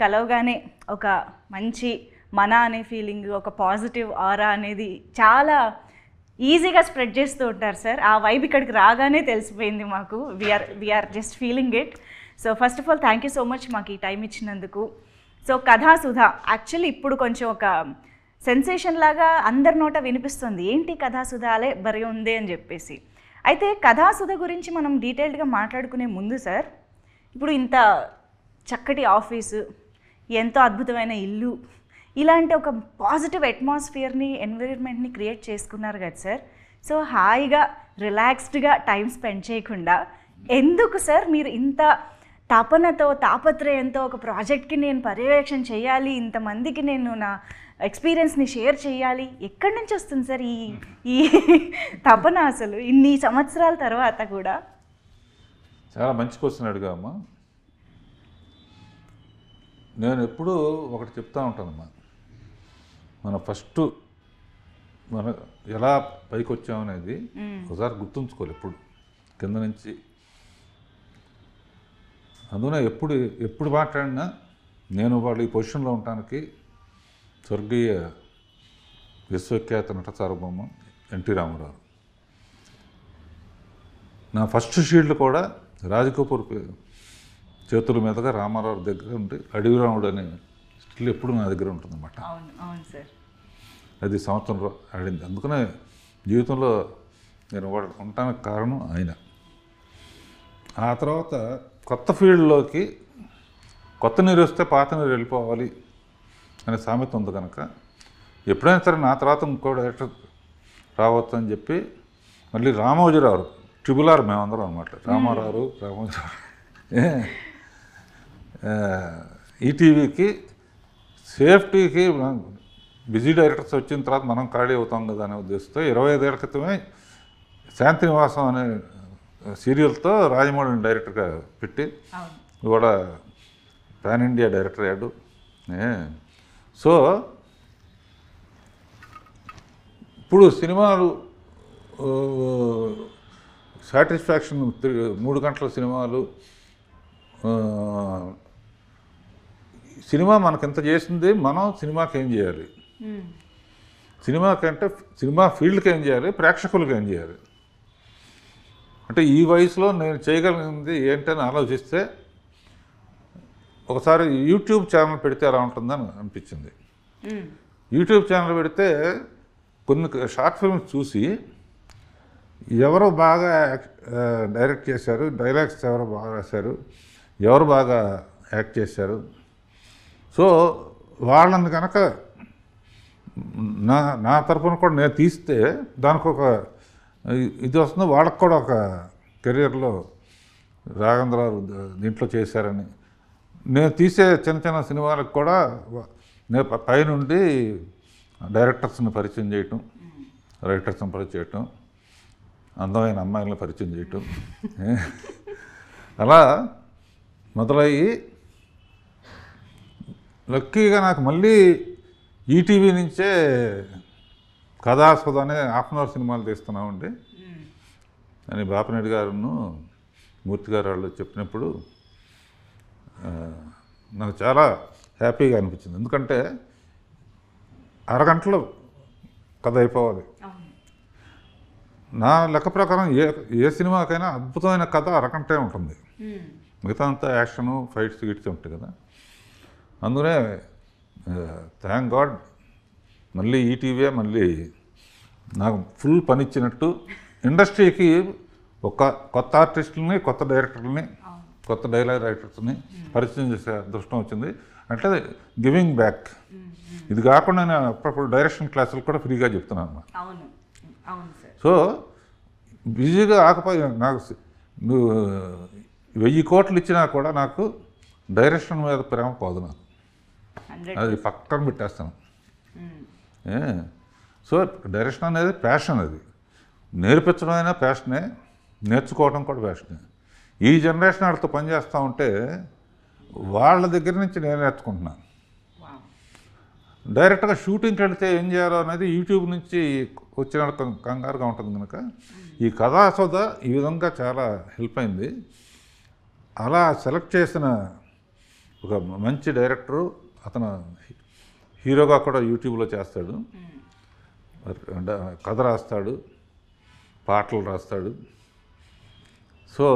కలవగానే ఒక మంచి మన అనే ఫీలింగ్, ఒక పాజిటివ్ ఆరా అనేది చాలా ఈజీగా స్ప్రెడ్ చేస్తూ ఉంటారు సార్. ఆ వైబ్ ఇక్కడికి రాగానే తెలిసిపోయింది మాకు. We are just feeling it. So first of all thank you so much మాకు ఈ టైం ఇచ్చినందుకు. సో కథాసుధ యాక్చువల్లీ ఇప్పుడు కొంచెం ఒక సెన్సేషన్ లాగా అందరి నోట వినిపిస్తుంది, ఏంటి కథాసుధ అలే బరి ఉంది అని చెప్పేసి. అయితే కథాసుధ గురించి మనం డీటెయిల్డ్గా మాట్లాడుకునే ముందు సార్, ఇప్పుడు ఇంత చక్కటి ఆఫీసు, ఎంతో అద్భుతమైన ఇల్లు, ఇలాంటి ఒక పాజిటివ్ అట్మాస్ఫియర్ని, ఎన్విరాన్మెంట్ని క్రియేట్ చేసుకున్నారు కదా సార్. సో హాయిగా రిలాక్స్డ్గా టైం స్పెండ్ చేయకుండా ఎందుకు సార్ మీరు ఇంత తపనతో, తాపత్రయంతో ఒక ప్రాజెక్ట్కి నేను పర్యవేక్షణ చేయాలి, ఇంతమందికి నేను నా ఎక్స్పీరియన్స్ని షేర్ చేయాలి, ఎక్కడి నుంచి వస్తుంది సార్ ఈ తపన అసలు ఇన్ని సంవత్సరాల తర్వాత కూడా? చాలా మంచి క్వశ్చన్ అడిగామ్మా. నేను ఎప్పుడూ ఒకటి చెప్తా ఉంటానమ్మా, మన ఎలా పైకి వచ్చామనేది ఒకసారి గుర్తుంచుకోవాలి ఎప్పుడు, కింద నుంచి. అందున ఎప్పుడు మాట్లాడినా నేను వాళ్ళు ఈ పొజిషన్లో ఉండటానికి స్వర్గీయ విశ్వఖ్యాత నట సార్వభౌమ ఎన్టీ రామారావు. నా ఫస్ట్ షీల్డ్ కూడా రాజకపూర్ చేతుల మీదుగా రామారావు దగ్గర ఉండి అడవిరాముడు అనే స్టిల్ ఎప్పుడు నా దగ్గర ఉంటుందన్నమాట. అది సంవత్సరంలో ఆడింది. అందుకనే జీవితంలో నేను ఉండటానికి కారణం ఆయన. ఆ తర్వాత కొత్త ఫీల్డ్లోకి కొత్త నీరు వస్తే పాత నీరు వెళ్ళిపోవాలి అనే సామెత ఉంది కనుక ఎప్పుడైనా సరే నా తర్వాత ఇంకో డైరెక్టర్ రావచ్చు అని చెప్పి మళ్ళీ రామోజీరావు ట్రిబుల్ మేమందరం అనమాట. రామారావు ఈటీవీకి సేఫ్టీకి బిజీ డైరెక్టర్స్ వచ్చిన తర్వాత మనం ఖాళీ అవుతాం కదా అనే ఉద్దేశంతో 25 ఏళ్ల క్రితమే శాంతినివాసం అనే సీరియల్తో రాజమౌళిని డైరెక్టర్గా పెట్టి ఇవాళ పాన్ ఇండియా డైరెక్టర్ అయ్యాడు. సో ఇప్పుడు సినిమాలు సాటిస్ఫాక్షన్ 3 గంటల సినిమాలు, సినిమా మనకు ఎంత చేసింది, మనం సినిమాకి ఏం చేయాలి, సినిమాకంటే సినిమా ఫీల్డ్కి ఏం చేయాలి, ప్రేక్షకులకు ఏం చేయాలి అంటే ఈ వయసులో నేను చేయగలిగింది ఏంటని ఆలోచిస్తే ఒకసారి యూట్యూబ్ ఛానల్ పెడితే ఎలా ఉంటుందని అనిపించింది. యూట్యూబ్ ఛానల్ పెడితే కొన్ని షార్ట్ ఫిల్మ్స్ చూసి ఎవరు బాగా డైరెక్ట్ చేశారు, డైలాగ్స్ ఎవరు బాగా రాశారు, ఎవరు బాగా యాక్ట్ చేశారు, సో వాళ్ళని కనుక నా తరఫున కూడా నేను తీస్తే దానికి ఒక ఇది వస్తుంది, వాళ్ళకు కూడా ఒక కెరియర్లో రాఘవేంద్రరావు దీంట్లో చేశారని. నేను తీసే చిన్న చిన్న సినిమాలకు కూడా నేను పైనుండి డైరెక్టర్స్ని పరిచయం చేయటం, రైటర్స్ని పరిచయం చేయటం, అందమైన అమ్మాయిలను పరిచయం చేయటం, అలా మొదలయ్యి లక్కీగా నాకు మళ్ళీ ఈటీవీ నుంచే కథాసుధ అనే హాఫ్ సినిమాలు తీస్తున్నామండి అని బాపినేడు గారును మూర్తి గారు వాళ్ళు చెప్పినప్పుడు నాకు చాలా హ్యాపీగా అనిపించింది. ఎందుకంటే అరగంటలో కథ అయిపోవాలి. నా లెక్క ప్రకారం ఏ సినిమాకైనా అద్భుతమైన కథ అరగంటే ఉంటుంది, మిగతా అంతా యాక్షను, ఫైట్స్ గిట్స్ ఉంటాయి కదా. అందుకనే థ్యాంక్ గాడ్ మళ్ళీ ఈటీవీ మళ్ళీ నాకు ఫుల్ పని ఇచ్చినట్టు ఇండస్ట్రీకి ఒక కొత్త ఆర్టిస్టులని, కొత్త డైరెక్టర్లని, కొత్త డైలాగ్ రైటర్స్ని పరిచయం చేసే అదృష్టం వచ్చింది. అంటే గివింగ్ బ్యాక్. ఇది కాకుండా నేను అప్పుడప్పుడు డైరెక్షన్ క్లాసులు కూడా ఫ్రీగా చెప్తున్నాను అన్నమాట. సో బిజీగా ఆకపోయి నాకు నువ్వు 1000 కోట్లు ఇచ్చినా కూడా నాకు డైరెక్షన్ మీద ప్రేమ పోదు. నాకు అది పక్కన పెట్టేస్తాను. సో డైరెక్షన్ అనేది ప్యాషన్, అది నేర్పించడం అయినా ప్యాషనే, నేర్చుకోవడం కూడా ప్యాషనే. ఈ జనరేషన్ వాళ్ళతో పనిచేస్తూ ఉంటే వాళ్ళ దగ్గర నుంచి నేను నేర్చుకుంటున్నాను. డైరెక్ట్గా షూటింగ్కి వెళితే ఏం చేయాలో అనేది యూట్యూబ్ నుంచి వచ్చిన కంగారుగా ఉంటుంది కనుక ఈ కథాసుధ ఈ విధంగా చాలా హెల్ప్ అయింది. అలా సెలెక్ట్ చేసిన ఒక మంచి డైరెక్టరు, అతను హీరోగా కూడా యూట్యూబ్లో చేస్తాడు, కథ రాస్తాడు, పాటలు రాస్తాడు. సో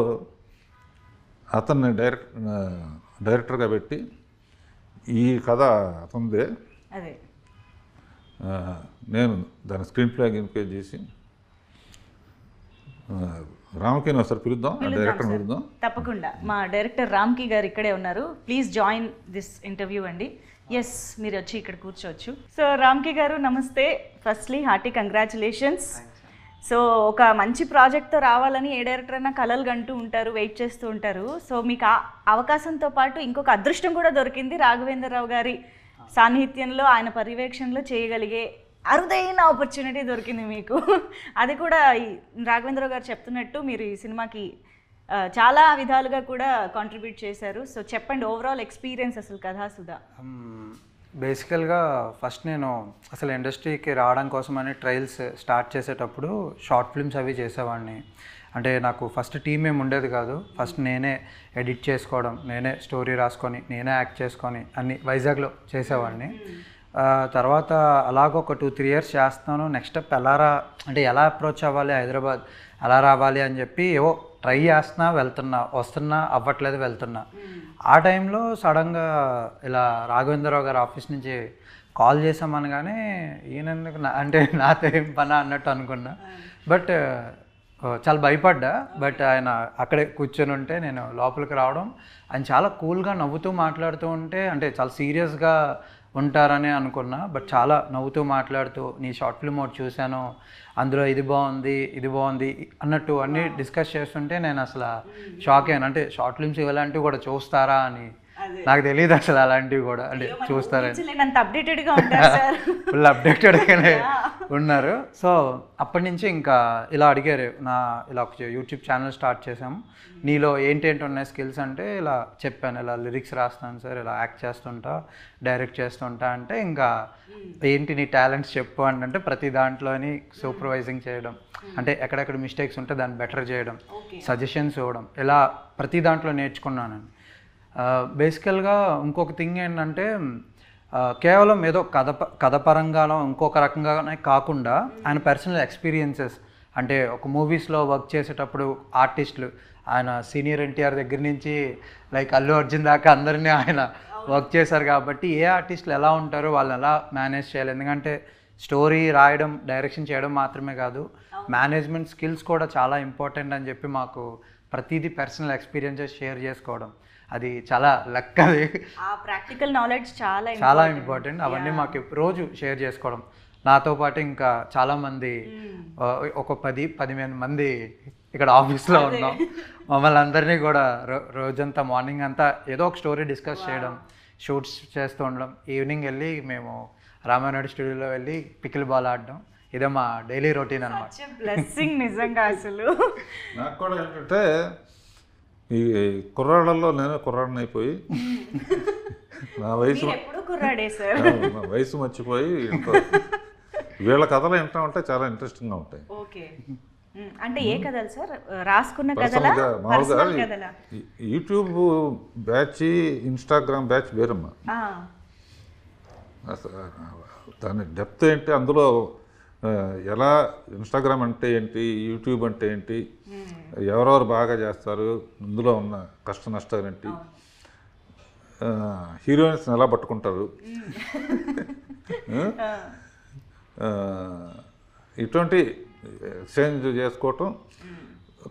అతన్ని డైరెక్టర్గా పెట్టి ఈ కథ అతనిదే, అదే నేను దాని స్క్రీన్ ప్లే గిన్పేజ్ చేసి రామ్కి ఒకసారి పిలుద్దాం, డైరెక్టర్ పిలుద్దాం. తప్పకుండా మా డైరెక్టర్ రామ్కి గారు ఇక్కడే ఉన్నారు. ప్లీజ్ జాయిన్ దిస్ ఇంటర్వ్యూ అండి. ఎస్, మీరు వచ్చి ఇక్కడ కూర్చోవచ్చు. సో రామ్కి గారు నమస్తే. Firstly hearty congratulations. సో ఒక మంచి ప్రాజెక్ట్తో రావాలని ఏ డైరెక్టర్ అయినా కలలు కంటూ ఉంటారు, వెయిట్ చేస్తూ ఉంటారు. సో మీకు ఆ అవకాశంతో పాటు ఇంకొక అదృష్టం కూడా దొరికింది. రాఘవేంద్రరావు గారి సాన్నిహిత్యంలో, ఆయన పర్యవేక్షణలో చేయగలిగే అరుదైన ఆపర్చునిటీ దొరికింది మీకు. అది కూడా రాఘవేంద్రరావు గారు చెప్తున్నట్టు మీరు ఈ సినిమాకి చాలా విధాలుగా కూడా కాంట్రిబ్యూట్ చేశారు. సో చెప్పండి, ఓవరాల్ ఎక్స్పీరియన్స్ అసలు కథాసుధా. బేసికల్గా ఫస్ట్ నేను అసలు ఇండస్ట్రీకి రావడం కోసమని ట్రయల్స్ స్టార్ట్ చేసేటప్పుడు షార్ట్ ఫిల్మ్స్ అవి చేసేవాడిని. అంటే నాకు ఫస్ట్ టీమ్ ఏమి ఉండేది కాదు. ఫస్ట్ నేనే ఎడిట్ చేసుకోవడం, నేనే స్టోరీ రాసుకొని, నేనే యాక్ట్ చేసుకొని అన్ని వైజాగ్లో చేసేవాడిని. తర్వాత అలాగ ఒక 2-3 ఇయర్స్ చేస్తున్నాను. నెక్స్ట్ స్టెప్ ఎలా అప్రోచ్ అవ్వాలి, హైదరాబాద్ ఎలా రావాలి అని చెప్పి ఏవో ట్రై చేస్తున్నా, వస్తున్నా, అవ్వట్లేదు, వెళ్తున్నా. ఆ టైంలో సడన్గా ఇలా రాఘవేంద్రరావు గారి ఆఫీస్ నుంచి కాల్ చేసామనగానే ఈయనెందుకు అంటే నాతో ఏం పని అన్నట్టు అనుకున్నా. బట్ చాలా భయపడ్డా. బట్ ఆయన అక్కడే కూర్చొని ఉంటే నేను లోపలికి రావడం, ఆయన చాలా కూల్గా నవ్వుతూ మాట్లాడుతూ ఉంటే, అంటే చాలా సీరియస్గా ఉంటారని అనుకున్నా. బట్ చాలా నవ్వుతూ మాట్లాడుతూ, నీ షార్ట్ ఫిల్మ్ ఒకటి చూశాను, అందులో ఇది బాగుంది అన్నట్టు అన్నీ డిస్కస్ చేస్తుంటే నేను అసలు షాక్ అయ్యాను. అంటే షార్ట్ ఫిల్మ్స్ ఇలాంటివి కూడా చూస్తారా అని నాకు తెలియదు అసలు. అలాంటివి కూడా అంటే చూస్తారని ఫుల్ అప్డేటెడ్గానే ఉన్నారు. సో అప్పటి నుంచి ఇంకా ఇలా అడిగారు, ఇలా ఒక యూట్యూబ్ ఛానల్ స్టార్ట్ చేసాము, నీలో ఏంటి ఉన్నాయి స్కిల్స్ అంటే ఇలా చెప్పాను, ఇలా లిరిక్స్ రాస్తాను సార్, ఇలా యాక్ట్ చేస్తుంటా, డైరెక్ట్ చేస్తుంటా అంటే, ఇంకా ఏంటి నీ టాలెంట్స్ చెప్పు అంటే ప్రతి దాంట్లోని సూపర్వైజింగ్ చేయడం, అంటే ఎక్కడెక్కడ మిస్టేక్స్ ఉంటే దాన్ని బెటర్ చేయడం, సజెషన్స్ ఇవ్వడం, ఇలా ప్రతి దాంట్లో నేర్చుకున్నాను. బేసికల్గా ఇంకొక థింగ్ ఏంటంటే, కేవలం ఏదో కథ పరంగానో ఇంకొక రకంగానే కాకుండా ఆయన పర్సనల్ ఎక్స్పీరియన్సెస్, అంటే ఒక మూవీస్లో వర్క్ చేసేటప్పుడు ఆర్టిస్టులు, ఆయన సీనియర్ ఎన్టీఆర్ దగ్గర నుంచి లైక్ అల్లు అర్జున్ దాకా అందరినీ ఆయన వర్క్ చేశారు కాబట్టి ఏ ఆర్టిస్టులు ఎలా ఉంటారో వాళ్ళని ఎలా మేనేజ్ చేయాలి. ఎందుకంటే స్టోరీ రాయడం, డైరెక్షన్ చేయడం మాత్రమే కాదు, మేనేజ్మెంట్ స్కిల్స్ కూడా చాలా ఇంపార్టెంట్ అని చెప్పి మాకు ప్రతిదీ పర్సనల్ ఎక్స్పీరియన్సెస్ షేర్ చేసుకోవడం, అది చాలా లక్. అది ప్రాక్టికల్ నాలెడ్జ్ చాలా ఇంపార్టెంట్. అవన్నీ మాకు రోజు షేర్ చేసుకోవడం. నాతో పాటు ఇంకా చాలామంది, ఒక 10-15 మంది ఇక్కడ ఆఫీస్లో ఉన్నాం. మమ్మల్ని అందరినీ కూడా రోజంతా మార్నింగ్ అంతా ఏదో ఒక స్టోరీ డిస్కస్ చేయడం, షూట్స్ చేస్తూ ఉండడం, ఈవినింగ్ వెళ్ళి మేము రామానాయుడు స్టూడియోలో వెళ్ళి పికిల్ బాల్ ఆడడం, ఇదే మా డైలీ రొటీన్ అన్నమాట. బ్లెస్సింగ్ నిజంగా. అసలు నాకు కూడా ఏంటంటే ఈ కుర్రాళ్ళల్లో నేను కుర్రాడిని అయిపోయి నా వయసు మర్చిపోయి వీళ్ళ కథలు వింటా ఉంటే చాలా ఇంట్రెస్టింగ్గా ఉంటాయి. ఓకే, అంటే ఏ కథలు సార్? రాసుకున్న కథలా? మామూలుగా యూట్యూబ్ బ్యాచ్, ఇన్స్టాగ్రామ్ బ్యాచ్ వేరమ్మా. దాని డెప్త్ ఏంటి, అందులో ఎలా ఇన్స్టాగ్రామ్ అంటే ఏంటి, యూట్యూబ్ అంటే ఏంటి, ఎవరెవరు బాగా చేస్తారు, ఇందులో ఉన్న కష్ట నష్టాలు ఏంటి, హీరోయిన్స్ని ఎలా పట్టుకుంటారు, ఇటువంటి ఎక్స్చేంజ్ చేసుకోవటం.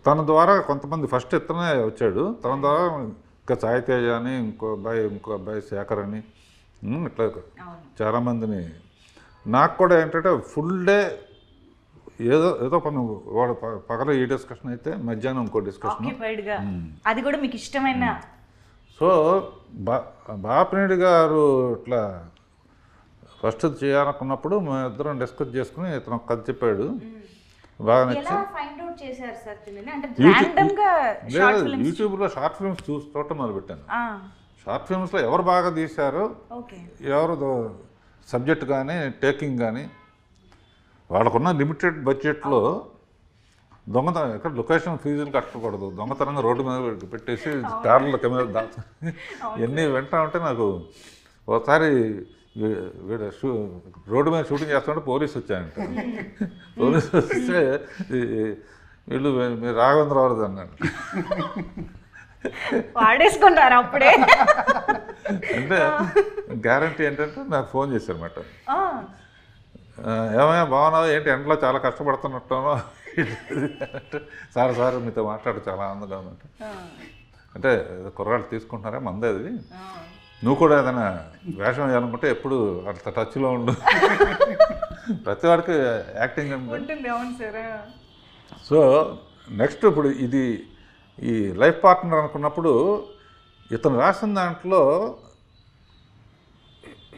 తన ద్వారా కొంతమంది ఫస్ట్ ఇతనే వచ్చాడు, తన ద్వారా ఇంకా సాయి తేజ అని, ఇంకో అబ్బాయి శేఖర్ అని, ఇట్లా చాలామందిని. నాకు కూడా ఏంటంటే ఫుల్ డే ఏదో పని, వాడు పగల ఈ డిస్కషన్ అయితే మధ్యాహ్నం ఇంకో డిస్కషన్, అది కూడా మీకు ఇష్టమైన. సో బాపినేడు గారు ఇట్లా ఫస్ట్ చేయాలనుకున్నప్పుడు మేము ఇద్దరం డిస్కస్ చేసుకుని ఇతను కథ చెప్పాడు, బాగా నచ్చింది. యూట్యూబ్లో షార్ట్ ఫిల్మ్స్ చూడటం మొదలుపెట్టాను. షార్ట్ ఫిల్మ్స్లో ఎవరు బాగా తీశారో, ఎవరు సబ్జెక్ట్ కానీ టేకింగ్ కానీ, వాళ్ళకున్న లిమిటెడ్ బడ్జెట్లో దొంగతనం ఇక్కడ లొకేషన్ ఫీజులు కట్టకూడదు, దొంగతనంగా రోడ్డు మీద పెట్టేసి కార్ల కెమెరా దాచు ఇవన్నీ వింటా ఉంటే నాకు ఒకసారి వీడు రోడ్డు మీద షూటింగ్ చేస్తుంటే పోలీసు వచ్చాయంట. పోలీసు వస్తే వీళ్ళు మీరు రాఘవేంద్రరావు అన్నాడు. వాడేసుకుంటారు అప్పుడే. అంటే గ్యారంటీ ఏంటంటే నాకు ఫోన్ చేశారన్నమాట. ఏమైనా బాగున్నావు ఏంటి, ఎండలో చాలా కష్టపడుతున్నట్టునో. సార్ మీతో మాట్లాడు చాలా ఆనందంగా ఉందంట. అంటే కుర్రాళ్ళు తీసుకుంటున్నారా మందే అది, నువ్వు కూడా ఏదైనా వేషం వేయాలనుకుంటే ఎప్పుడు అంత టచ్లో ఉండు. ప్రతి వాడికి యాక్టింగ్ ఉంటుంది. అవును సార్. సో నెక్స్ట్ ఇప్పుడు ఇది ఈ లైఫ్ పార్ట్నర్ అనుకున్నప్పుడు ఇతను రాసిన దాంట్లో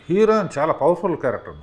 హీరోయిన్ చాలా పవర్ఫుల్ క్యారెక్టర్.